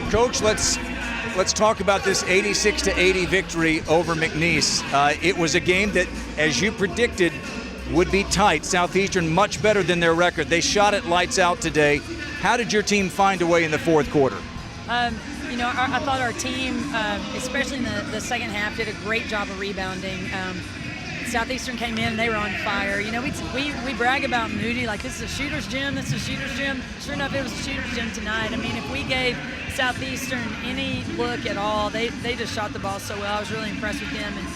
Coach, let's talk about this 86-80 victory over McNeese. It was a game that, as you predicted, would be tight. Southeastern much better than their record. They shot it lights out today. How did your team find a way in the fourth quarter? I thought our team, especially in the second half, did a great job of rebounding. Southeastern came in, they were on fire. We brag about Moody, like this is a shooter's gym, this is a shooter's gym. Sure enough, it was a shooter's gym tonight. I mean, if we gave Southeastern any look at all, they just shot the ball so well. I was really impressed with them. And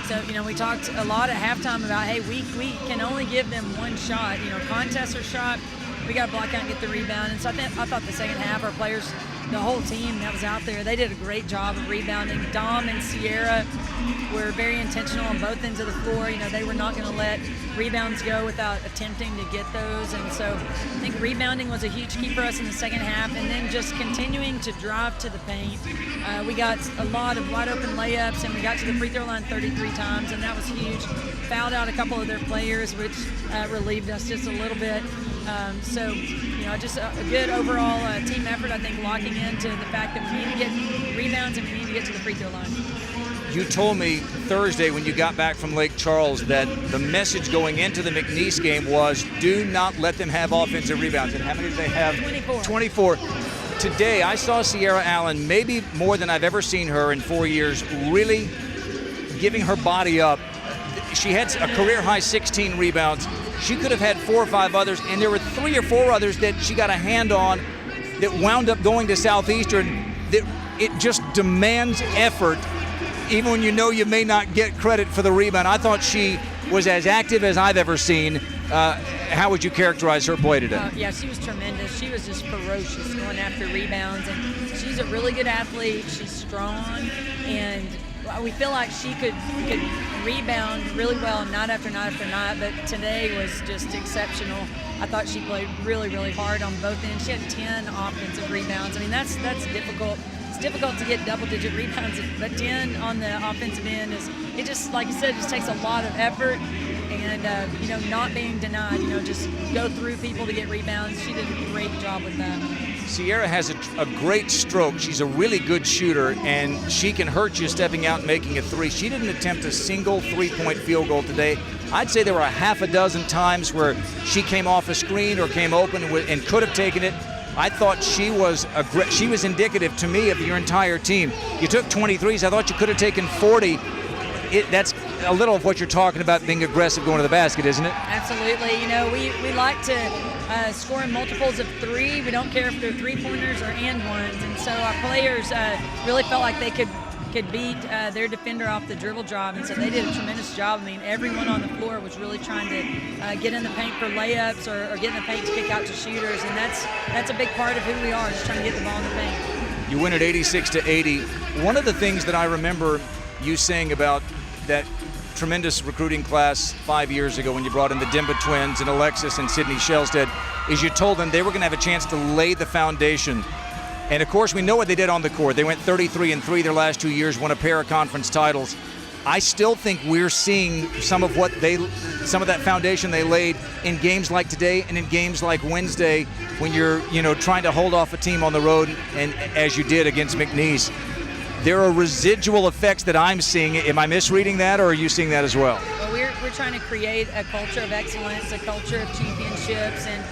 so, we talked a lot at halftime about, hey, we can only give them one shot. Contest or shot, we got to block out and get the rebound. And so I thought the second half, our players, the whole team that was out there, they did a great job of rebounding. Dom and Sierra were very intentional on both ends of the floor. They were not going to let rebounds go without attempting to get those. And so I think rebounding was a huge key for us in the second half. And then just continuing to drive to the paint. We got a lot of wide open layups, and we got to the free throw line 33 times, and that was huge. Fouled out a couple of their players, which relieved us just a little bit. Just a good overall team effort, I think, locking into the fact that we need to get rebounds and we need to get to the free throw line. You told me Thursday when you got back from Lake Charles that the message going into the McNeese game was do not let them have offensive rebounds. And how many did they have? 24. Today, I saw Sierra Allen, maybe more than I've ever seen her in 4 years, really giving her body up. She had a career-high 16 rebounds. She could have had 4 or 5 others, and there were 3 or 4 others that she got a hand on that wound up going to Southeastern. That it just demands effort, even when you may not get credit for the rebound. I thought she was as active as I've ever seen. How would you characterize her play today? Yeah, she was tremendous. She was just ferocious going after rebounds, and she's a really good athlete. She's strong, and we feel like she could rebound really well night after night after night, but today was just exceptional. I thought she played really, really hard on both ends. She had 10 offensive rebounds. I mean, that's difficult. It's difficult to get double-digit rebounds, but 10 on the offensive end it just, like you said, just takes a lot of effort and, not being denied, just go through people to get rebounds. She did a great job with that. Sierra has a great stroke. She's a really good shooter, and she can hurt you stepping out and making a three. She didn't attempt a single three-point field goal today. I'd say there were a half a dozen times where she came off a screen or came open and could have taken it. I thought she was indicative to me of your entire team. You took 23s. I thought you could have taken 40. That's a little of what you're talking about, being aggressive going to the basket, isn't it? Absolutely. We like to score in multiples of 3. We don't care if they're 3-pointers or and ones. And so our players really felt like they could beat their defender off the dribble drive, and so they did a tremendous job. I mean, everyone on the floor was really trying to get in the paint for layups or get in the paint to kick out to shooters, and that's a big part of who we are, just trying to get the ball in the paint. You win at 86-80. One of the things that I remember you saying about that tremendous recruiting class 5 years ago when you brought in the Dimba twins and Alexis and Sydney Shellstead is you told them they were going to have a chance to lay the foundation. And, of course, we know what they did on the court. They went 33-3 their last 2 years, won a pair of conference titles. I still think we're seeing some of that foundation they laid in games like today and in games like Wednesday when you're, trying to hold off a team on the road, and as you did against McNeese. There are residual effects that I'm seeing. Am I misreading that, or are you seeing that as well? Well, we're trying to create a culture of excellence, a culture of championships, and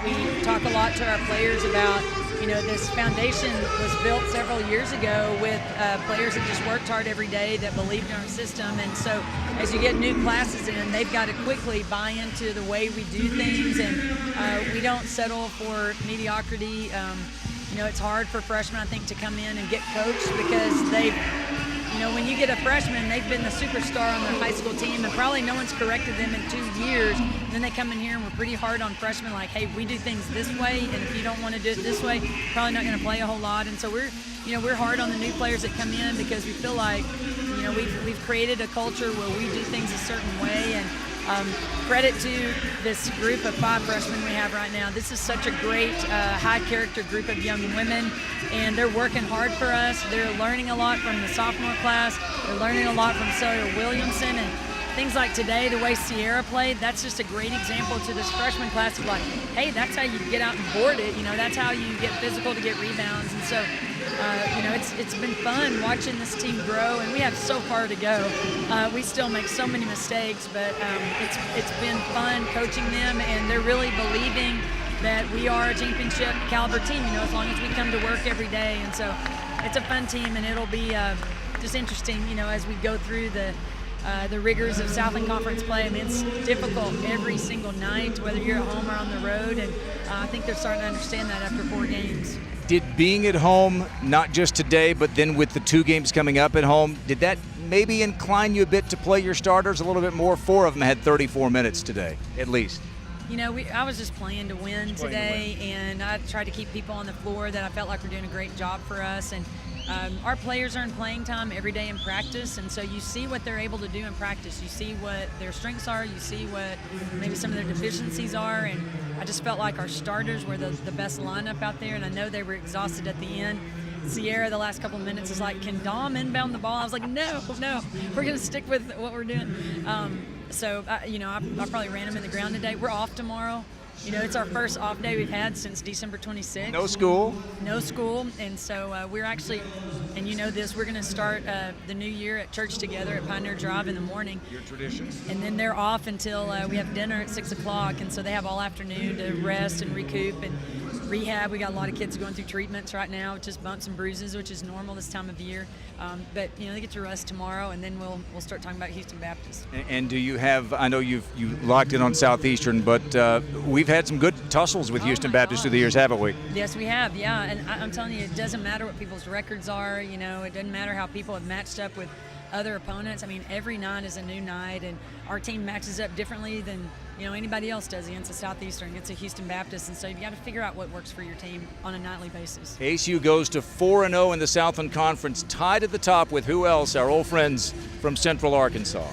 we talk a lot to our players about, this foundation was built several years ago with players that just worked hard every day, that believed in our system. And so as you get new classes in, they've got to quickly buy into the way we do things, and we don't settle for mediocrity. It's hard for freshmen, I think, to come in and get coached because when you get a freshman, they've been the superstar on their high school team, and probably no one's corrected them in 2 years. And then they come in here and we're pretty hard on freshmen, like, hey, we do things this way, and if you don't want to do it this way, you're probably not going to play a whole lot. And so we're hard on the new players that come in because we feel like, we've created a culture where we do things a certain way. And credit to this group of 5 freshmen we have right now. This is such a great, high-character group of young women, and they're working hard for us. They're learning a lot from the sophomore class. They're learning a lot from Sawyer Williamson, and things like today, the way Sierra played, that's just a great example to this freshman class of like, hey, that's how you get out and board it. That's how you get physical to get rebounds. And so, it's been fun watching this team grow, and we have so far to go. We still make so many mistakes, but it's been fun coaching them, and they're really believing that we are a championship caliber team, as long as we come to work every day. And so it's a fun team, and it'll be just interesting, as we go through the rigors of Southland Conference play. I mean, it's difficult every single night, whether you're at home or on the road, and I think they're starting to understand that after 4 games. Did being at home, not just today, but then with the 2 games coming up at home, did that maybe incline you a bit to play your starters a little bit more? 4 of them had 34 minutes today, at least. I was just playing to win today, and I tried to keep people on the floor that I felt like were doing a great job for us. And our players earn playing time every day in practice, and so you see what they're able to do in practice. You see what their strengths are. You see what maybe some of their deficiencies are. And I just felt like our starters were the best lineup out there, and I know they were exhausted at the end. Sierra, the last couple of minutes, is like, can Dom inbound the ball? I was like, no, we're going to stick with what we're doing. So, I probably ran them in the ground today. We're off tomorrow. It's our first off day we've had since December 26th. No school. No school. And so we're actually, and we're going to start the new year at church together at Pioneer Drive in the morning. Your tradition. And then they're off until we have dinner at 6 o'clock. And so they have all afternoon to rest and recoup and rehab. We got a lot of kids going through treatments right now, just bumps and bruises, which is normal this time of year. But they get to rest tomorrow, and then we'll start talking about Houston Baptist. And do you have? I know you locked in on Southeastern, but we've had some good tussles with Houston Baptist through the years, haven't we? Yes, we have. Yeah, and I'm telling you, it doesn't matter what people's records are. It doesn't matter how people have matched up with other opponents. I mean, every night is a new night, and our team matches up differently than anybody else does against a Southeastern, against a Houston Baptist, and so you've got to figure out what works for your team on a nightly basis. ACU goes to 4-0 in the Southland Conference, tied at the top with who else? Our old friends from Central Arkansas.